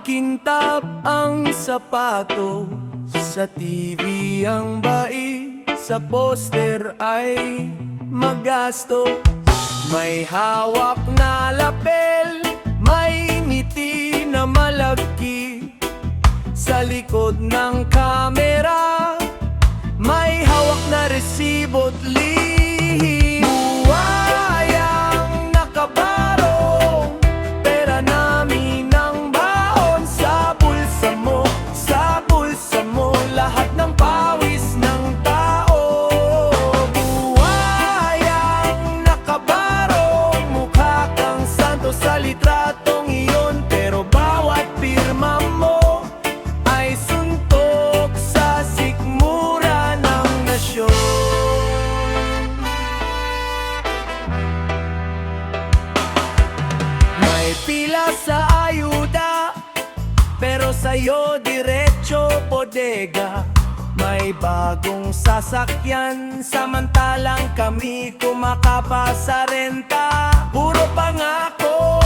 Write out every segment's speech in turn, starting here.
Makintab ang sapato, sa TV ang bai, sa poster ay magasto. May hawak na lapel, may ngiti na malagki, sa likod ng kamera may hawak na resibo't lihim. Buhayang nakabarong, pera namin ang baon, sa bulsa mo, sa bulsa mo, lahat ng pawis ng tao. Buhayang nakabarong, mukha kang santo sa litratong iyon, pero bawat pirma mo ay suntok sa sikmura ng nasyon. May pila sa ayuda, pero sa'yo diretso bodega. May bagong sasakyan, samantalang kami kumakapa sa renta. Puro pangako,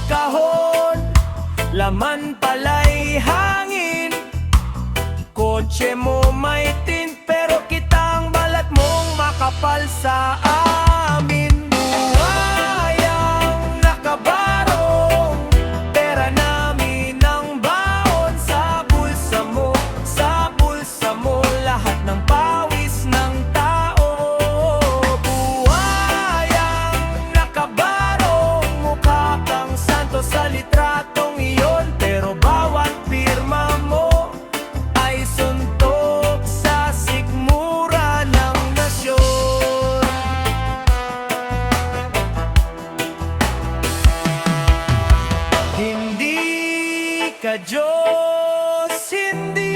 kahon, laman pala'y hangin. Kotse mo may tint, pero kitang balat mong makapal sa amin. Buhayang nakabarong, pera namin ang baon, sa bulsa mo, sa bulsa mo, lahat ng pawis ng tao. Buhayang nakabarong, mukha kang santo sa litratong iyon, pero bawat pirma mo ay suntok sa sikmura ng nasyon. Hindi ka Diyos, hindi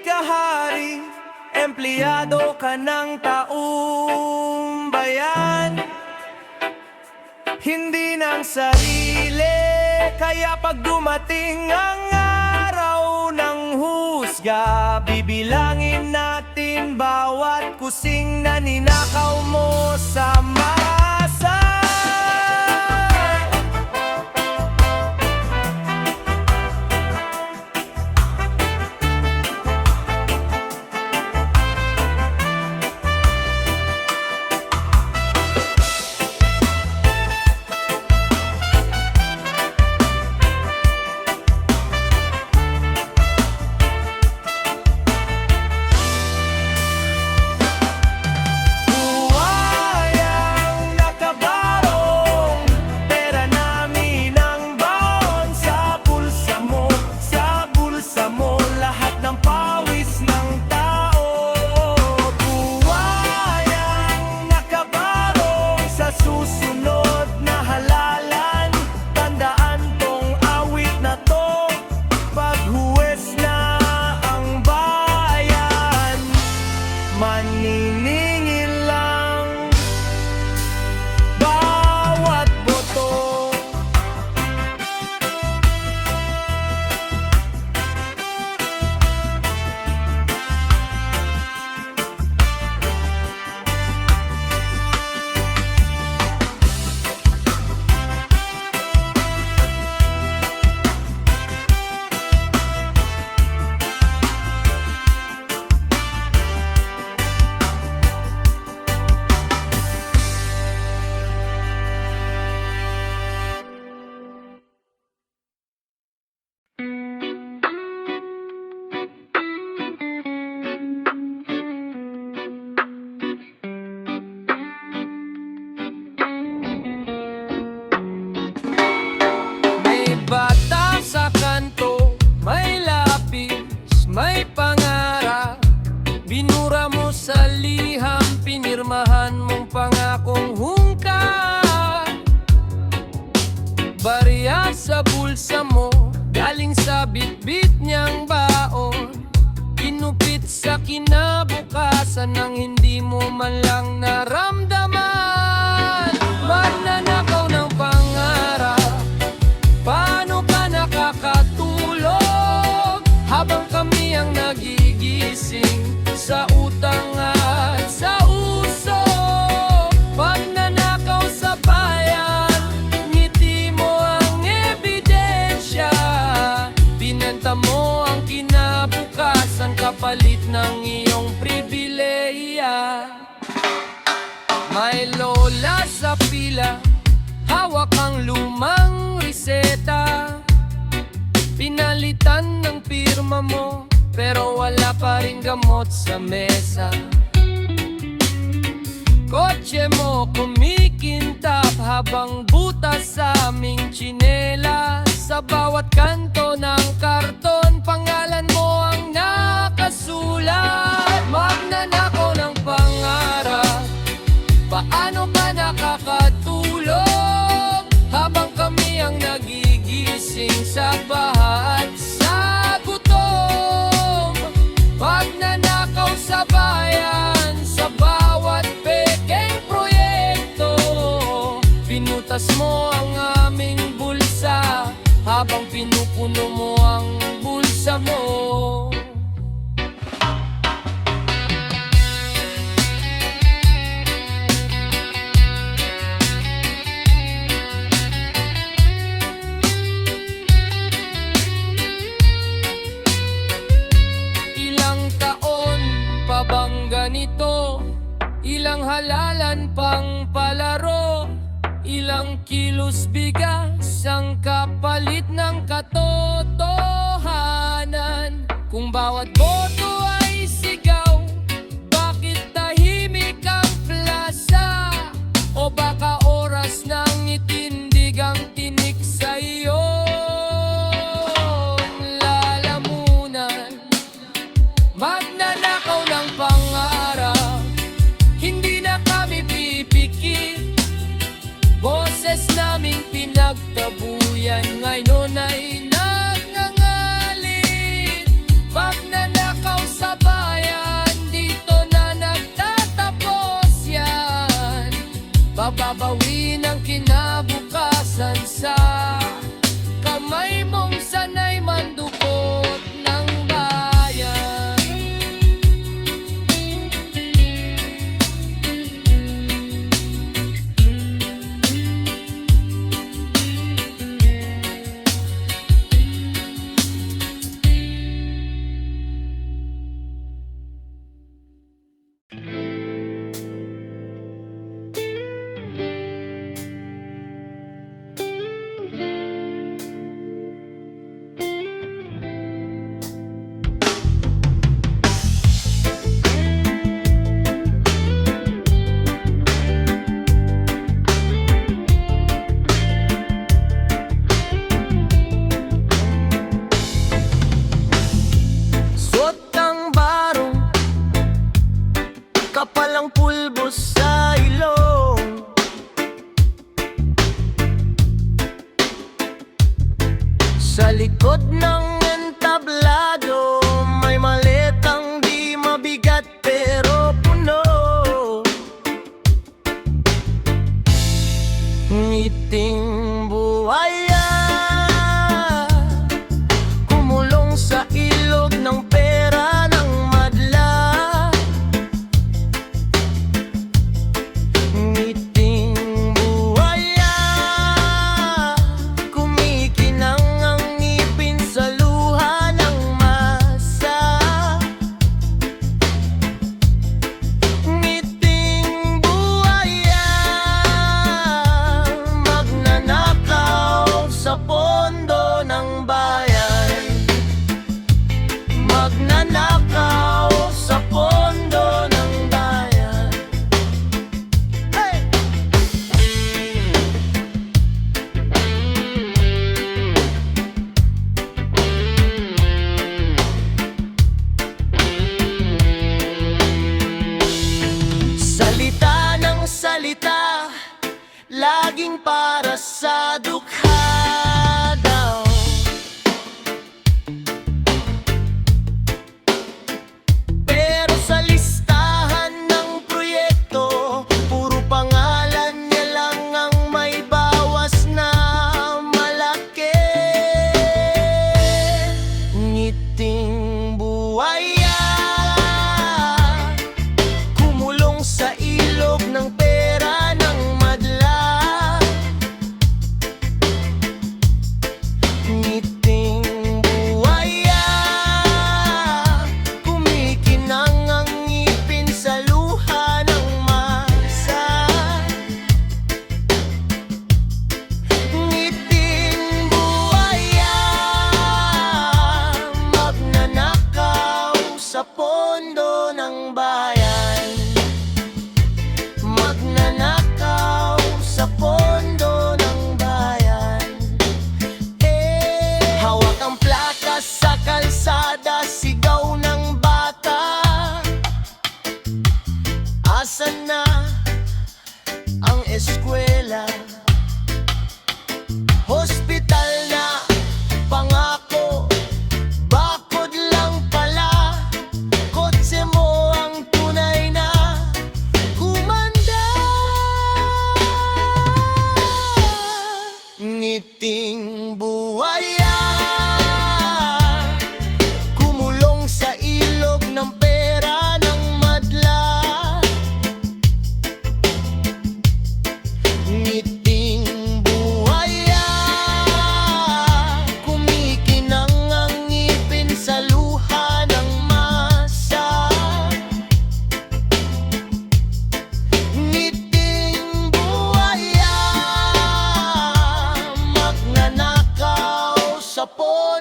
ka hari, empleyado ka ng taong bayan. Hindi ng sarili, kaya pag dumating ang araw ng husga, bibilangin natin bawat kusing na ninakaw mo sa masa. Buhayang nakabarong, pera namin ang baon, sa bulsa mo, sa bulsa mo, lahat ng pawis ng tao. Buhayang nakabarong, sa susunod na halalan, tandaan tong awit na to, paghuwes na ang bayan, maniningil lang bawat boto. May bata sa kanto, may lapis, may pangarap. Binura mo sa liham, pinirmahan mong pangakong hungkar. Barya sa bulsa mo, galing sa bitbit niyang baon. Kinupit sa kinabukasan nang hindi mo man lang naramdaman. Magnanakaw ng pangarap, paano ka nakakatulog habang kami ang nagigising sa utang at sa usok? Pagnanakaw sa bayan, ngiti mo ang ebidensya. kapalit ng iyong pribilehiya. May lola sa pila, hawak ang lumang reseta. Pinalitan ng pirma mo, pero wala pa rin gamot sa mesa. Kotse mo kumikintap habang butas sa aming tsinela. Sa bawat kanto ng karton, pangalan mo ang nakasulat. Magnanakaw ng pangarap, paano ka nakakatulog habang kami ang nagigising sa baha at sa gutom? Magnanakaw sa bayan, sa bawat pekeng proyekto. Pinutas mo ang aming bulsa habang pinupuno mo ang bulsa mo. Ilang taon pa bang ganito? Ilang halalan pang palaro? Ilang kilos bigas ang kapalit ng katotohanan? Kung bawat boto ay sigaw, bakit tahimik ang plaza? O baka oras nang itindig ang tinik sa iyong lalamunan? Magnanakaw ng pangarap, hindi na kami pipikit. Boses naming pinagtabuyan ngayon ay nagngangalit. Magnanakaw sa bayan, dito na nagtatapos yan. Bababawin ang kinabukasan sa kamay mong sanay mandukot ng bayan. Suot ang barong, kapal ang pulbos sa ilong. Sa likod ng entablado, may maletang di mabigat pero puno. Ngiting buhaya, kumulong sa ilog ng pera ng madla. Ngiting buhaya, kumikinang ang ngipin sa luha ng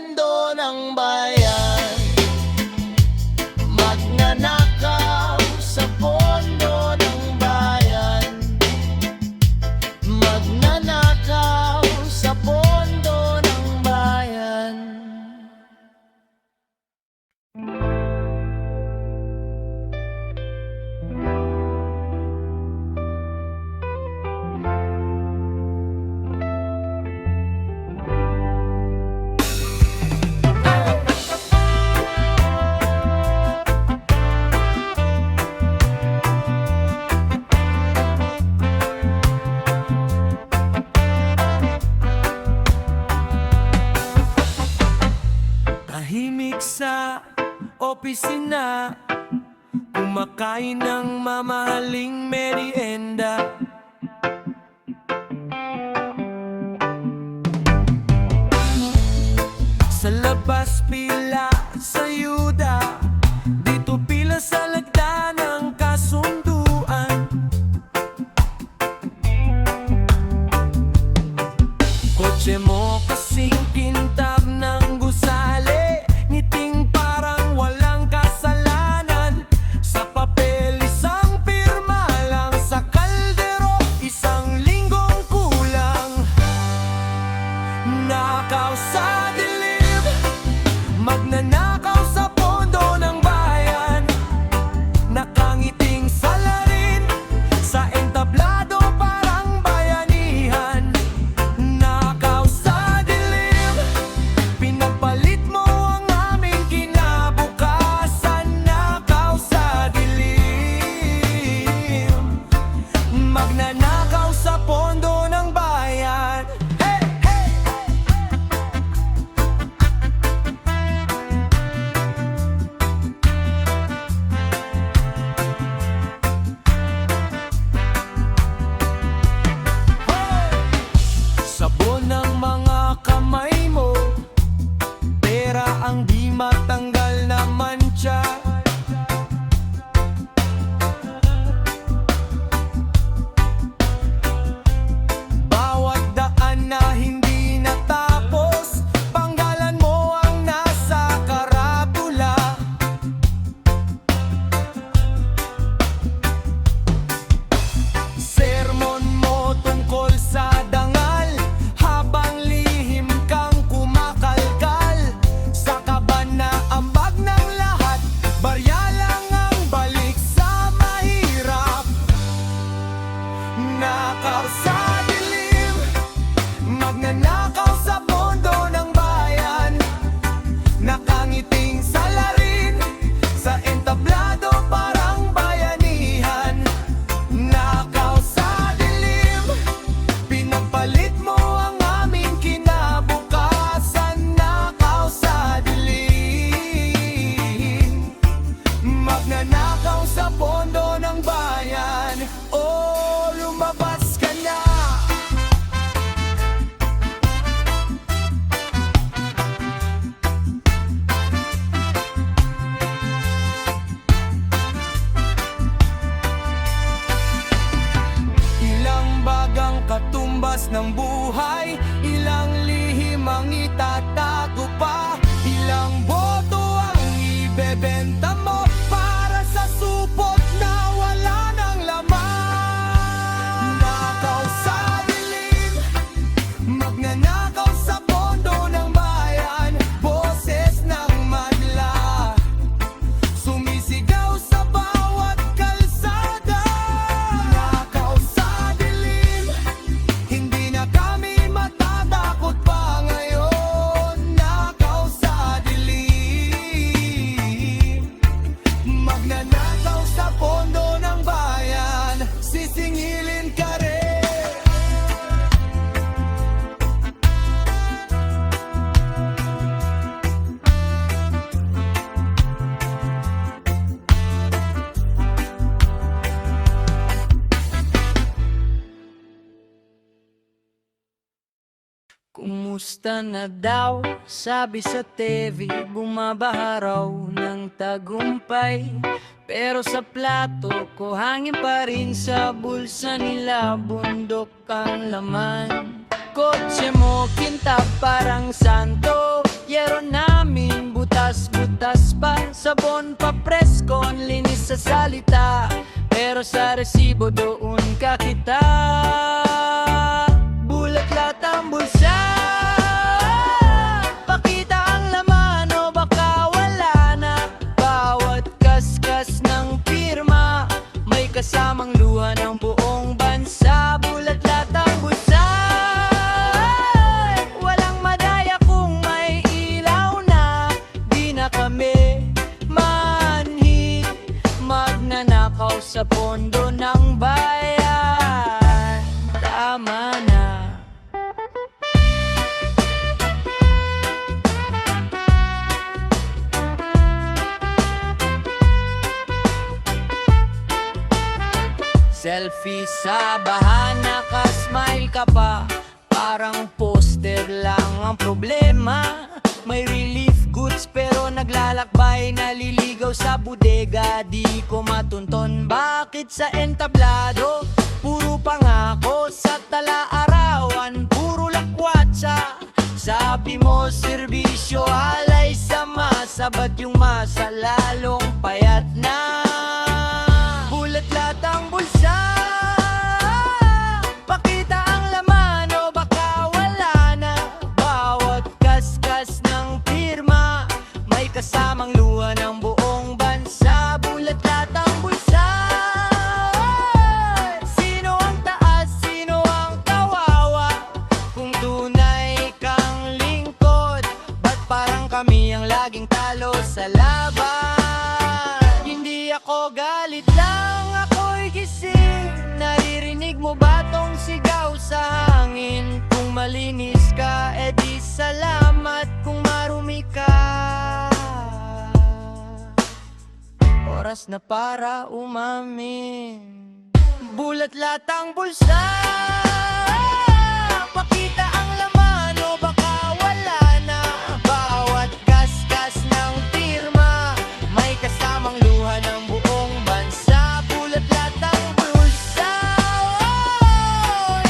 pondo ng bayan. Magnanakaw sa pondo ng bayan. Magnanakaw sa pondo ng bayan. Tahimik sa opisina, kumakain ng mamahaling merienda. Sa labas pila sa yuda, dito pila sa lagda ng kasunduan. Kotse mo kasing kintab ng gusali, ngiting parang walang kasalanan. Sa papel isang pirma lang, sa kaldero isang linggong kulang. Nakaw sa dilim, magnanakaw sa pondo ng bayan. Nakangiting salarin sa entablado parang bayanihan. Nakaw sa dilim, pinagpalit mo ang aming kinabukasan. Nakaw sa dilim, magnanakaw sa pondo ng bayan. Hey, hey! Sabon ng mga kamay mo, pera ang di matanggal na mancha. Bawat daan na hindi natapos, panggalan mo ang nasa karatula. Sermon mo tungkol sa dangal, habang lihim kang kumakalkal. Sa kaba na ambag ng lahat, barya lang ang balik sa mahirap. Nakaw sa dilim, magnanakaw sa pondo ng bayan. Nakangiting salarin sa entablado parang bayanihan. Nakaw sa dilim, pinagpalit mo ang aming kinabukasan. Nakaw sa dilim, magnanakaw sa pondo ng bayan. Oh, lumabas ka na. Ilang bagang katumbas ng buhay, ilang lihim ang itatago pa, ilang boto ang ibebenta mo para sa supot na wala ng laman. Nakaw sa dilim, magnanakaw sa pondo ng bayan. Boses ng madla, sumisigaw sa bawat kalsada. Nakaw sa dilim, hindi na kami matatakot pa ngayon. Nakaw sa dilim, magnanakaw sa pondo ng bayan. Sisingilin ka rin. Kumusta na daw? Sabi sa TV, bumabaha raw ng tagumpay. Pero sa plato ko hangin pa rin, sa bulsa nila bundok ang laman. Kotse mo kintab parang santo, yero namin butas-butas pa, sabon pa presko, ang linis sa salita, pero sa resibo doon ka kita. Bulat lahat ang bulsa, pakita ang laman o baka wala na. Bawat kaskas ng pirma, may kasamang luha ng buong bansa. Bulat lahat ang bulsa, walang madaya kung may ilaw na. Di na kami manhi, magnanakaw sa pondo ng bayan. Tama na. Selfie sa baha, naka-smile ka pa, parang poster lang ang problema. May relief goods pero naglalakbay, naliligaw sa bodega, di ko matunton. Bakit sa entablado, puro pangako, sa tala-arawan, puro lakwatsa. Sabi mo serbisyo, alay sama, sabat yung masa, lalong payat na. Bulat lahat ang bulsa, pakita ang laman o baka wala na. Bawat kaskas ng pirma, may kasamang luha ng buong bansa. Bulat lahat ang bulsa, sino ang taas, sino ang kawawa? Kung tunay kang lingkod, ba't parang kami ang laging talo sa laban? Hindi ako galit lang, ako'y gising. Naririnig mo ba tong sigaw sa hangin? Kung malinis ka, edi salamat. Kung marumi ka, oras na para umamin. Bulat lahat ang bulsa, pakita ang laman o baka wala na. Bawat kaskas ng pirma, may kasamang luha ng buong bansa. Bulat lahat ang bulsa,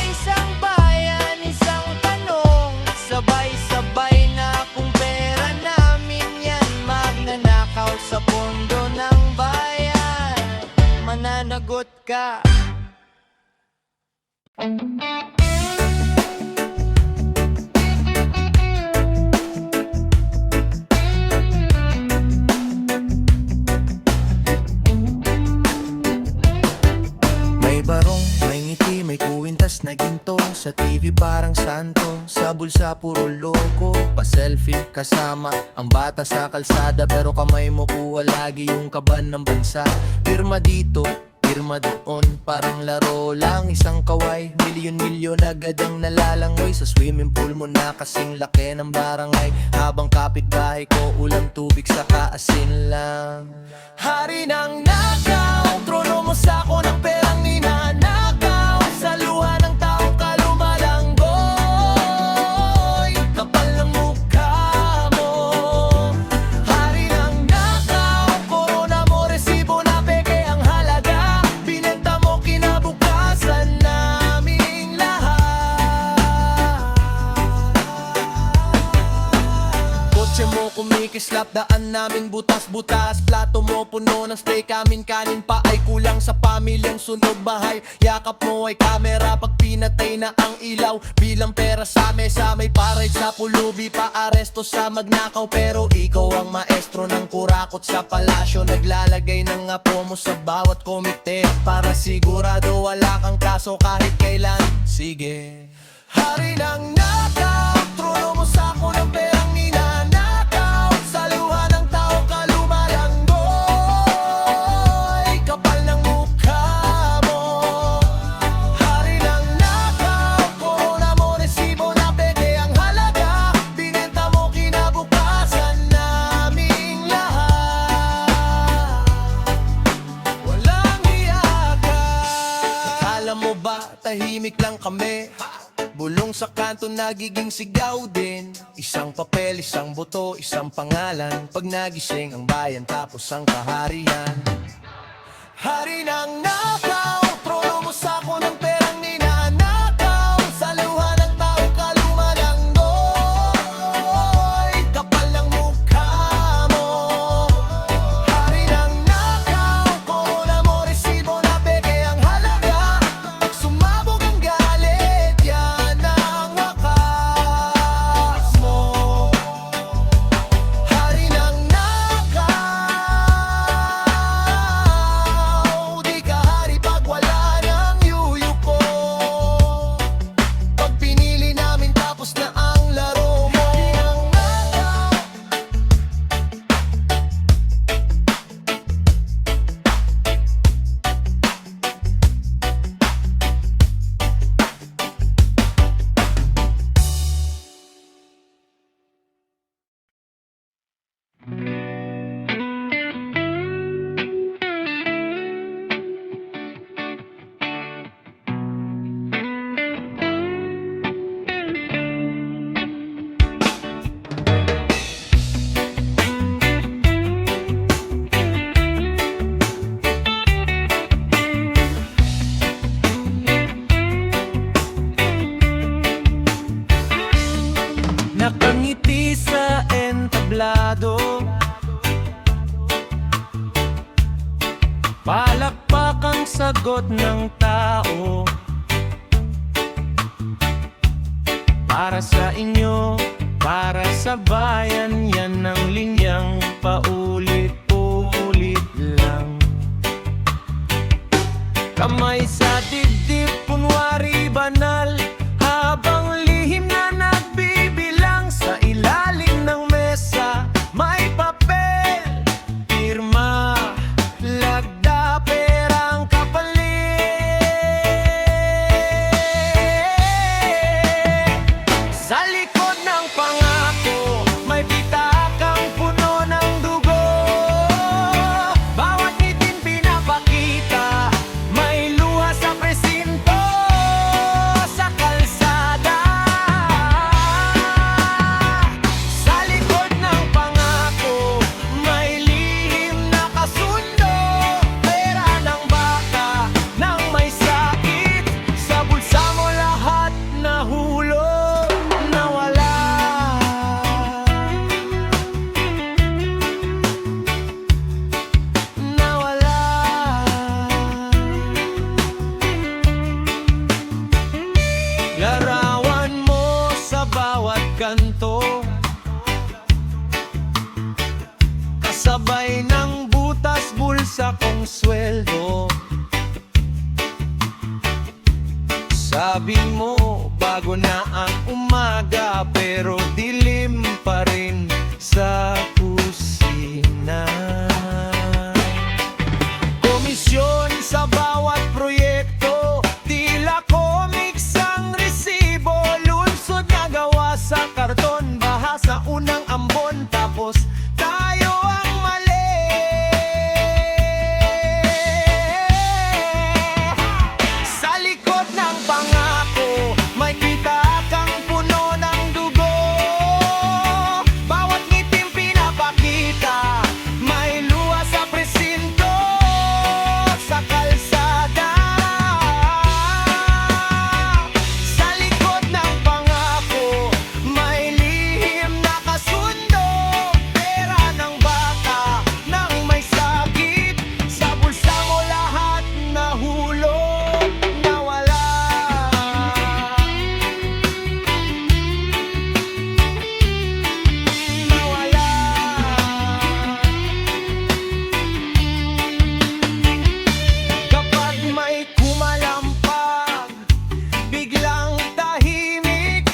isang bayan, isang tanong, sabay-sabay na kung pera namin yan. Magnanakaw sa pondo ng bayan, mananagot ka. May barong, may ngiti, may kuwintas na ginto. Sa TV parang santo, sa bulsa puro loko. Pa-selfie kasama ang bata sa kalsada, pero kamay mo kuha lagi yung kaban ng bansa. Pirma dito, pirma doon, parang laro lang. Isang kaway, milyon-milyon agad ang nalalangoy. Sa swimming pool mo na kasing laki ng barangay, habang kapitbahay ko ulam tubig sa kaasin lang. Hari ng nakaw, trono mo sako ng perang ninanakaw. Sa luha ng taong kalumalanggoy, kapal ng mukha mo. Hari ng nakaw, korona mo, resibo na peke ang halaga. Binenta mo kinabukasan naming lahat. Kotse mo kumikislap, daan namin butas-butas. Plato mo puno ng spray, kamin kanin pa ay kulang sa pamilyang sunog bahay. Yakap mo ay kamera pag pinatay na ang ilaw. Bilang pera sa mesa, may parade sa pulubi, pa aresto sa magnakaw. Pero ikaw ang maestro ng kurakot sa palasyo, naglalagay ng apo mo sa bawat komite, para sigurado wala kang kaso kahit kailan. Sige. Hari ng nakaw, trono mo sako ng perang ninanakaw. Sa luha ng tao kalumalanggoy, kapal ng mukha mo. Hari ng nakaw, korona mo, resibo na peke ang halaga. Binenta mo kinabukasan naming lahat. Walang iyaka. Akala mo ba tahimik lang kami? Bulong sa kanto nagiging sigaw din. Isang papel, isang boto, isang pangalan. Pag nagising ang bayan tapos ang kaharian. Hari ng nakaw, trono mo sako ng perang ninanakaw. Sa luha ng tao kalumalanggoy, kapal suplado. Palakpak ang sagot ng tao. Para sa inyo, para sa bayan, yan ang linyang paulit-ulit lang. Kamay sa dibdib, kunwari banal, habang lihim na nagbibilang. Sa ilalim ng mesa, may papel, pirma, lagda, perang kapalit. Sa likod ng pangako, may pitakang puno ng dugo. Bawat ngitin pinapakita, may luha sa presinto, sa kalsada. Sa likod ng pangako, may lihim na kasundo. Pera ng baka, ng may sakit, sa bulsa mo lahat nahulog, nawala. Nawala. Larawan mo sa bawat kanto, kasabay ng butas bulsa kong sweldo. Sabi mo, bago na ang umaga, pero dilim pa rin sa kusina. Komisyon sa bawat proyekto, tila comics ang resibo. Lunsod na gawa sa karton, baha sa unang ambon, tapos tayo ang mali. Sa likod ng pangako, may pitakang puno ng dugo. Bawat ngiting pinapakita, may luha sa presinto, sa kalsada. Sa likod ng pangako, may lihim na kasundo. Pera ng bata, ng may sakit, sa bulsa mo lahat nahulog, nawala. Nawala. Kapag may kumalampag, biglang tahimik,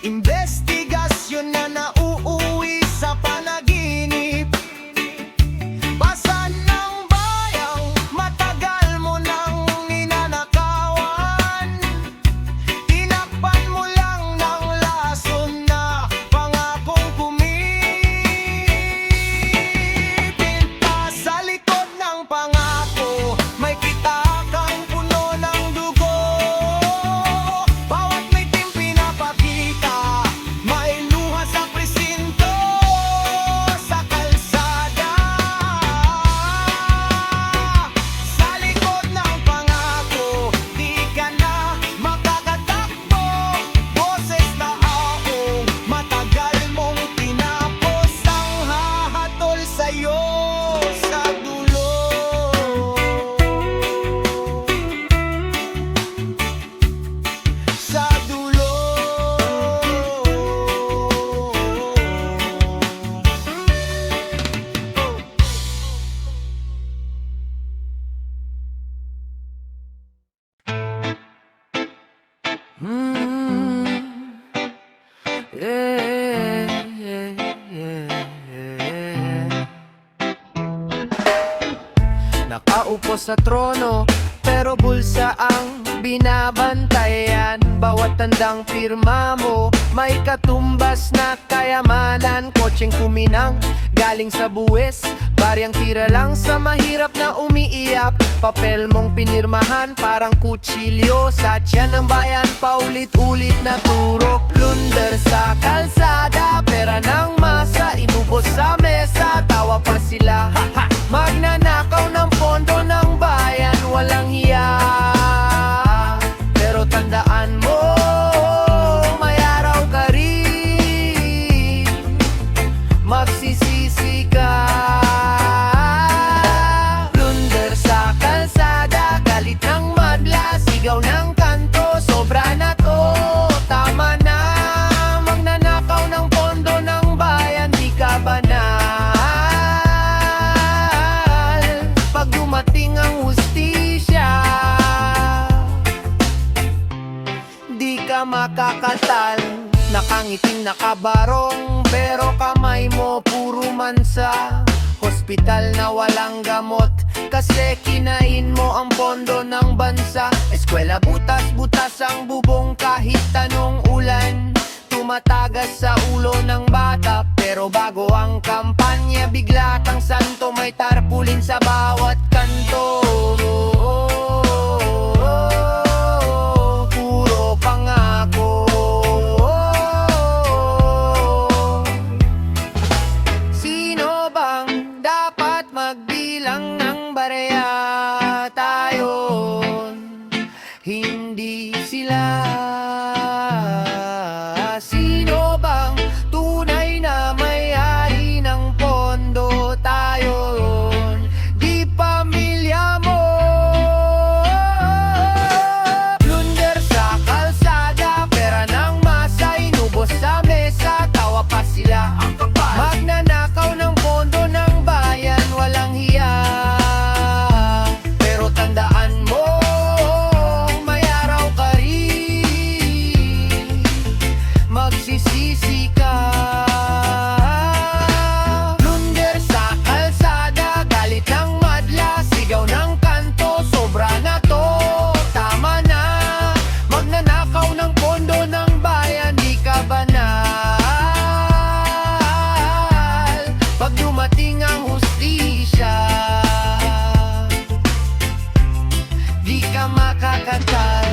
investigasyon na nauuwi sa panaginip. Pasan ng bayang matagal mo nang ninanakawan. Tinakpan mo lang ng lason na pangakong kumipinta. Sa likod ng pangako, may pitakang puno ng dugo. Bawat ngiting pinapakita, may luha sa presinto, sa kalsada. Sa likod ng pangako, di ka na makakatakbo. Boses na aong matagal mong tinapos, ang hahatol sa'yo sa dulo. Sa dulo. Nakaupo sa trono, pero bulsa ang binabantayan. Bawat tandang pirma mo, may katumbas na kayamanan. Kotseng kuminang, galing sa buwis, baryang tira lang sa mahirap na umiiyak. Papel mong pinirmahan, parang kutsilyo sa tiyan ng bayan. Paulit-ulit na turok, plunder sa kalsada. Pera ng masa, inubos sa mesa, tawa pa sila. Magnanakaw ng pondo ng bayan, walang hiya. Pero tandaan mo, may araw ka rin. makakatal. Nakangiting nakabarong, pero kamay mo puro mansa. Hospital na walang gamot, kasi kinain mo ang pondo ng bansa. Eskwela butas-butas ang bubong kahit anong ulan. Tumatagas sa ulo ng bata, pero bago ang kampanya, bigla kang santo. May tarpulin sa bawat kanto. Puro pangako. Sino bang dapat magbilang ng barya? Tayo, hindi sila. Sino bang tunay na may-ari ng pondo? Tayo, di pamilya mo. Blunder sa kalsada, pera ng masa, inubos sa mesa, tawa pa sila. Magnanakaw ng pondo ng bayan, walang hiya. Pero tandaan mo, may araw ka rin magsisisi ka. Blunder sa kalsada, galit ng madla, sigaw ng kanto, sobra na to. Tama na, magnanakaw ng pondo ng bayan, di ka banal. Pag dumating ang hustisya, di ka makakatal.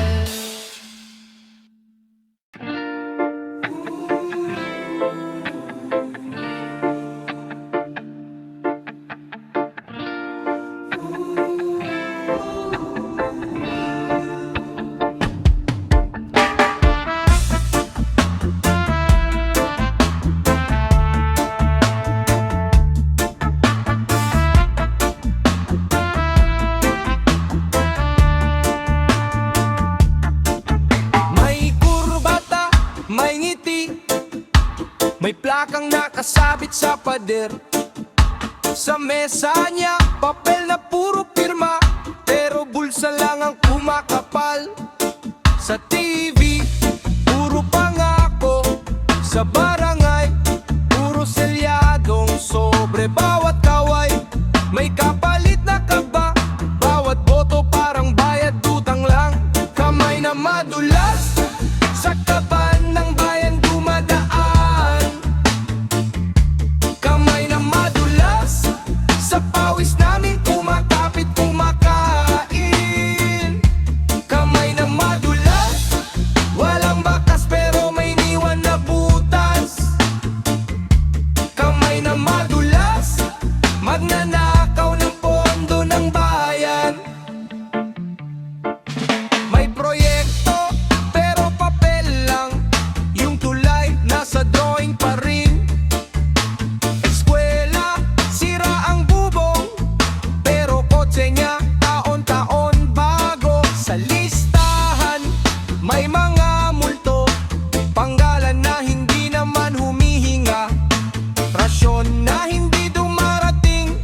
May kurbata, may ngiti, may plakang nakasabit sa pader. Sa mesa niya, papel na puro pirma, pero bulsa lang ang kumakapal. Sa TV, puro pangako. Sa barangay, puro selyadong sobre. Bawat kaway, may kapalit na kaba. Bawat boto parang bayad utang lang. Kamay na madulas, sa kaban ng bayan dumadaan. Kamay na madulas, sa pawis namin kumakapit kumakain. Kamay na madulas, walang bakas pero may niwan na butas. Kamay na madulas, magnanakaw ng pondo ng bayan. May proyekto, pero papel lang. Yung tulay, nasa drawing pa rin. Eskwela, sira ang bubong, pero kotse niya, taon-taon bago. Sa listahan, may mga multo, panggalan na hindi naman humihinga. Rasyon na hindi dumarating,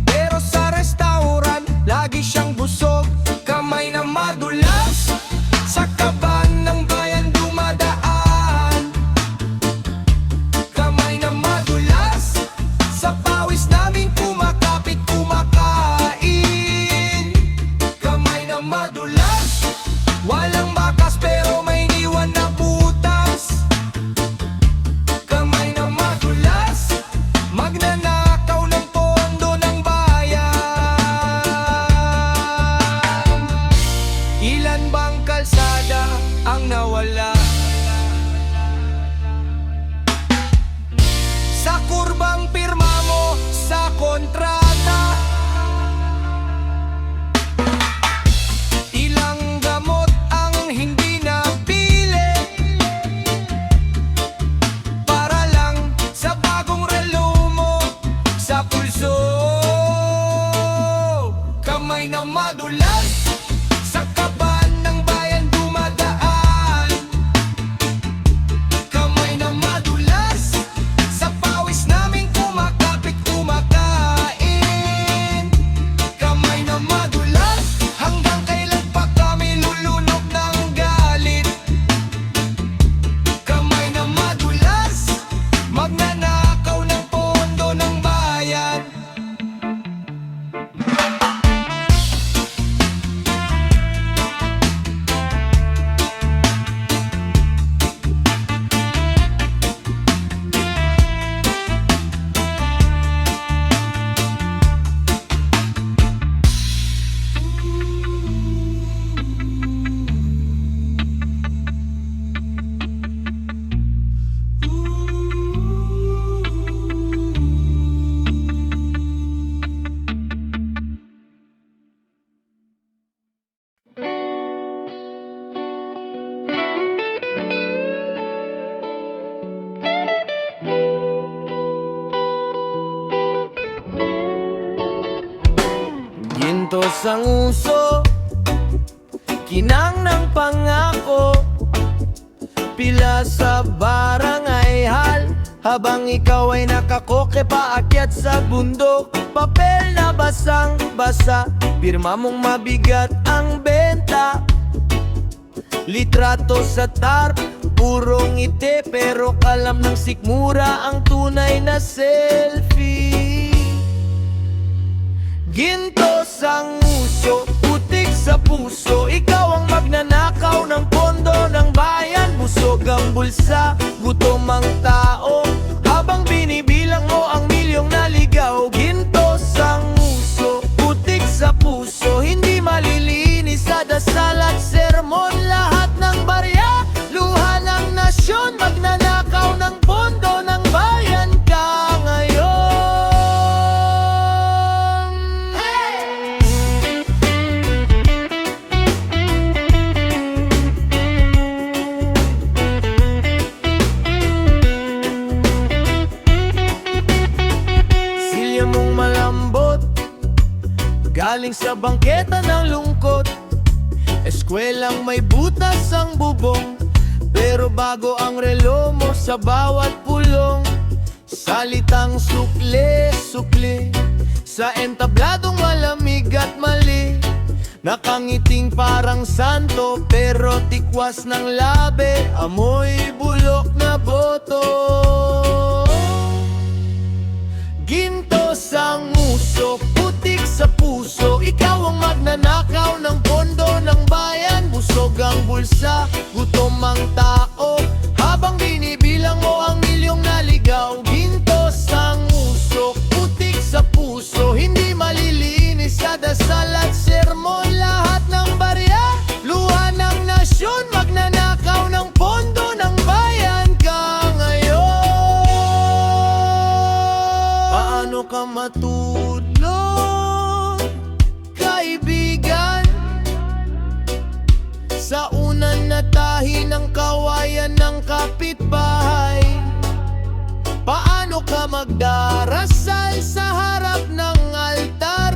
pero sa restaurant, lagi siyang busog. Kamay na madulas, sa kaban ng bayan dumadaan. Kamay na madulas, sa pawis namin kumakapit kumakain. Kamay na madulas, walang bakas pero may niwan na butas. Kamay na madulas, magnanakaw ng pondo ng bayan. Ilan bang kalsada ang nawala? Sa kurbang pirma mo sa kontrata. Ilang gamot ang hindi nabili, para lang sa bagong relo mo sa pulso. Kamay na madulas, sa kaban ng bayan dumadaan. Kamay na madulas, sa pawis namin kumakapit kumakain. Kamay na madulas, hanggang kailan pa kami lulunok ng galit? Gintos ang uso, kinang ng pangako, pila sa barangay hall, habang ikaw ay nakakoke paakyat sa bundok. Papel na basang-basa, pirma mong mabigat ang benta. Litrato sa tarp, purong ngiti, pero kalam ng sikmura ang tunay na selfie. Gintos ang uso, putik sa puso, ikaw ang magnanakaw ng pondo ng bayan. Busog ang bulsa, gutom ang tao, habang binibilang mo ang milyong naligaw. Gintos ang uso, putik sa puso, hindi malilinis sa dasal at sermon. Lahat ng barya, luha ng nasyon, magnanakaw ng pondo ng bayan ka ngayon. Silya mong malambot, galing sa bangketa ng lungkot. Eskwelang may butas ang bubong, pero bago ang relo mo sa bawat pulong. Salitang sukle-sukli, sa entabladong malamig at mali. Nakangiting parang santo, pero tikwas ng labi, amoy bulok na boto. Gintos ang uso, putik sa puso, ikaw ang magnanakaw ng pondo ng bayan. Busog ang bulsa, gutom ang tao, habang binibilang mo ang milyong naligaw. Gintos ang uso, putik sa puso, hindi malilinis sa dasal at sermon. Lahat ng barya, luha ng nasyon, magnanakaw ng pondo ng bayan ka ngayon. Paano ka matulog, kaibigan, sa unan na tahi ng kawayan ng kapitbahay? Paano ka magdarasal sa harap ng altar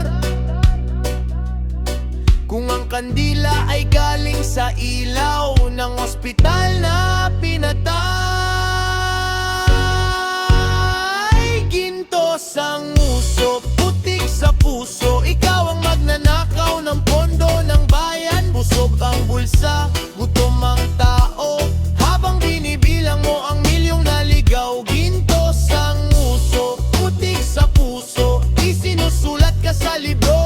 kung ang kandila ay galing sa ilaw ng ospital na pinatay? Gintos ang uso, putik sa puso, ikaw ang magnanakaw ng pondo ng bayan. Busog ang bulsa, gutom ang tao, habang binibilang mo ang milyong naligaw. Gintos ang uso, putik sa puso, isinusulat ka sa libro.